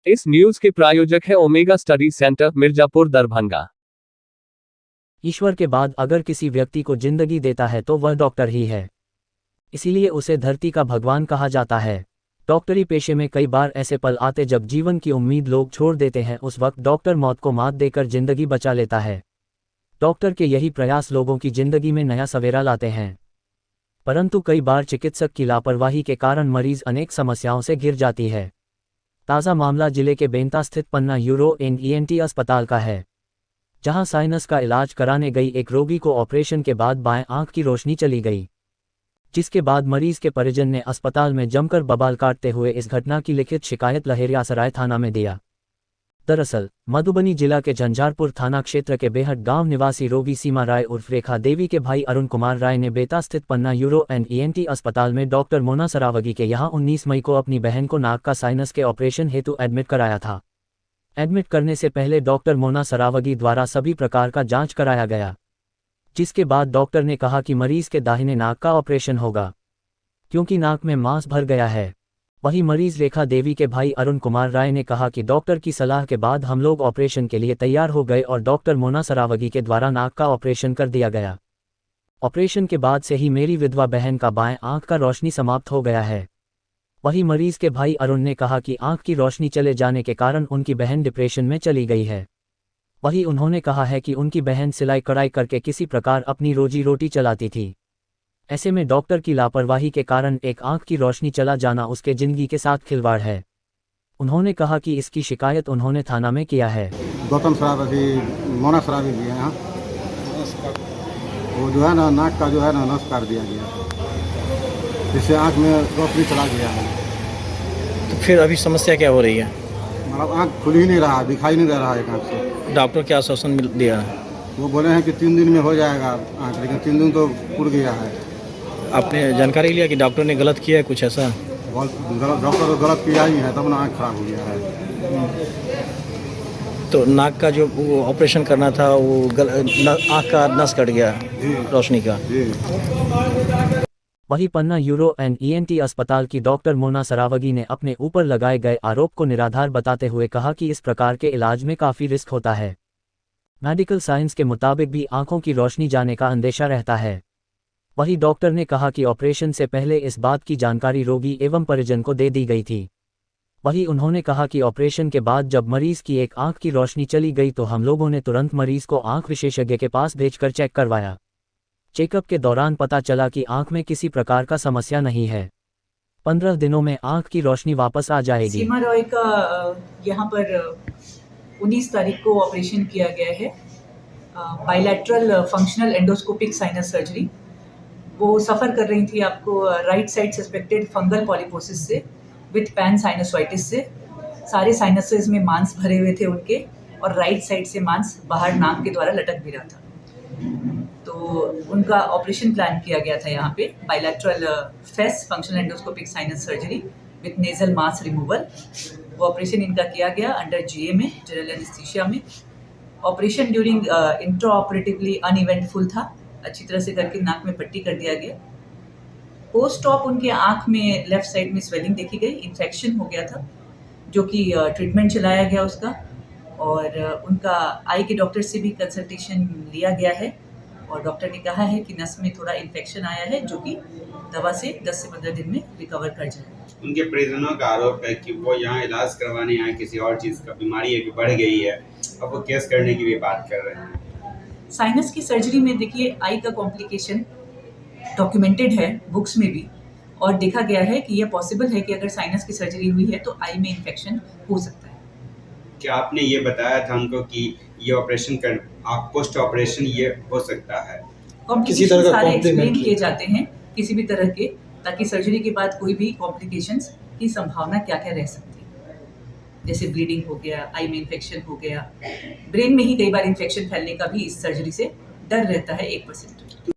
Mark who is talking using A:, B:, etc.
A: इस न्यूज के प्रायोजक है Omega study centre, Mirzapur, Darbhanga.
B: ईश्वर के बाद अगर किसी व्यक्ति को जिंदगी देता है तो वह डॉक्टर ही है। इसीलिए उसे धरती का भगवान कहा जाता है। डॉक्टरी पेशे में कई बार ऐसे पल आते जब जीवन की उम्मीद लोग छोड़ देते हैं। उस वक्त डॉक्टर मौत को मात देकर जिंदगी बचा लेता है। डॉक्टर के यही प्रयास लोगों की जिंदगी में नया सवेरा लाते हैं। परंतु कई बार चिकित्सक की लापरवाही के कारण मरीज अनेक समस्याओं से घिर जाती है। ताज़ा मामला जिले के बेंता स्थित पन्ना यूरो एंड ईएनटी अस्पताल का है, जहां साइनस का इलाज कराने गई एक रोगी को ऑपरेशन के बाद बाएं आंख की रोशनी चली गई, जिसके बाद मरीज के परिजन ने अस्पताल में जमकर बवाल काटते हुए इस घटना की लिखित शिकायत लहेरियासराय थाना में दिया। दरअसल मधुबनी जिला के झंझारपुर थाना क्षेत्र के बेहट गांव निवासी रोगी सीमा राय उर्फ रेखा देवी के भाई अरुण कुमार राय ने बेता स्थित पन्ना यूरो एंड ईएनटी अस्पताल में डॉक्टर मोना सरावगी के यहां 19 मई को अपनी बहन को नाक का साइनस के ऑपरेशन हेतु एडमिट कराया था। एडमिट करने से पहले डॉक्टर मोना सरावगी द्वारा सभी प्रकार का जांच कराया गया, जिसके बाद डॉक्टर ने कहा कि मरीज के दाहिने नाक का ऑपरेशन होगा, क्योंकि नाक में मांस भर गया है। वहीं मरीज रेखा देवी के भाई अरुण कुमार राय ने कहा कि डॉक्टर की सलाह के बाद हम लोग ऑपरेशन के लिए तैयार हो गए और डॉक्टर मोना सरावगी के द्वारा नाक का ऑपरेशन कर दिया गया। ऑपरेशन के बाद से ही मेरी विधवा बहन का बाएं आंख का रोशनी समाप्त हो गया है। वहीं मरीज के भाई अरुण ने कहा कि आंख की रोशनी चले जाने के कारण उनकी बहन डिप्रेशन में चली गई है। वहीं उन्होंने कहा है कि उनकी बहन सिलाई कढ़ाई करके किसी प्रकार अपनी रोजी रोटी चलाती थी। ऐसे में डॉक्टर की लापरवाही के कारण एक आंख की रोशनी चला जाना उसके जिंदगी के साथ खिलवाड़ है। उन्होंने कहा कि इसकी शिकायत उन्होंने थाना में किया है।
C: गौतम सरावगी, मोना सरावगी है यहाँ, वो जो है ना नाक का जो है ना नस काट दिया गया, जिससे आँख में रोशनी चला गया है।
D: तो फिर अभी समस्या क्या हो रही है?
C: मतलब आँख खुल ही नहीं रहा, दिखाई नहीं दे रहा है एक आँख से।
D: डॉक्टर क्या आश्वासन दिया है?
C: वो बोले हैं कि 3 दिन में हो जाएगा आँख, लेकिन 3 दिन तो पूर गया है।
D: आपने जानकारी लिया कि डॉक्टर ने गलत किया है कुछ ऐसा?
C: डॉक्टर गलत किया ही है, तब ना आँख खराब हो गया है।
D: तो नाक का जो ऑपरेशन करना था वो आँख का नस कट गया रोशनी का।
B: वहीं पन्ना यूरो एंड ईएनटी अस्पताल की डॉक्टर मोना सरावगी ने अपने ऊपर लगाए गए आरोप को निराधार बताते हुए कहा कि इस प्रकार के इलाज में काफ़ी रिस्क होता है। मेडिकल साइंस के मुताबिक भी आंखों की रोशनी जाने का अंदेशा रहता है। वहीं डॉक्टर ने कहा कि ऑपरेशन से पहले इस बात की जानकारी रोगी एवं परिजन को दे दी गई थी। वहीं उन्होंने कहा कि ऑपरेशन के बाद जब मरीज की एक आंख की रोशनी चली गई तो हम लोगों ने तुरंत मरीज को आंख विशेषज्ञ के पास भेजकर चेक करवाया। चेकअप के दौरान पता चला कि आंख में किसी प्रकार का समस्या नहीं है। 15 दिनों में आंख की रोशनी वापस आ जाएगी।
E: सीमा रॉय का यहाँ पर 19 तारीख को ऑपरेशन किया गया है, bilateral functional endoscopic sinus surgery. वो सफ़र कर रही थी आपको right side suspected fungal polyposis से विथ पैन साइनोसाइटिस से। सारे साइनसेस में मांस भरे हुए थे उनके, और राइट साइड से मांस बाहर नाक के द्वारा लटक भी रहा था। तो उनका ऑपरेशन प्लान किया गया था यहाँ पे, bilateral face functional endoscopic sinus surgery with nasal mass removal. वो ऑपरेशन इनका किया गया अंडर जीए में, जनरल एनेस्थीसिया में। Operation during intra operatively uneventful था, अच्छी तरह से करके नाक में पट्टी कर दिया गया। पोस्ट ऑप उनके आँख में लेफ्ट साइड में स्वेलिंग देखी गई, इन्फेक्शन हो गया था, जो कि ट्रीटमेंट चलाया गया उसका। और उनका आई के डॉक्टर से भी कंसल्टेशन लिया गया है, और डॉक्टर ने कहा है कि नस में थोड़ा इन्फेक्शन आया है, जो कि दवा से 10 से 15 दिन में रिकवर कर जाए।
F: उनके परिजनों का आरोप है कि वो यहाँ इलाज करवाने आए, किसी और चीज़ का बीमारी है कि बढ़ गई है, अब वो केस करने की भी बात कर रहे हैं।
E: साइनस की सर्जरी में देखिए आई का कॉम्प्लिकेशन डॉक्यूमेंटेड है बुक्स में भी, और देखा गया है कि यह पॉसिबल है कि अगर साइनस की सर्जरी हुई है तो आई में इन्फेक्शन हो सकता है।
F: क्या आपने ये बताया था हमको कि ये ऑपरेशन कर आप पोस्ट ऑपरेशन ये हो सकता है?
E: कॉम्प्लिकेशन सारे एक्सप्लेन किए जाते हैं किसी भी तरह के, ताकि सर्जरी के बाद कोई भी कॉम्प्लिकेशंस की संभावना क्या क्या रह सकती है, जैसे ब्लीडिंग हो गया, आई में इन्फेक्शन हो गया, ब्रेन में ही कई बार इन्फेक्शन फैलने का भी इस सर्जरी से डर रहता है 1%।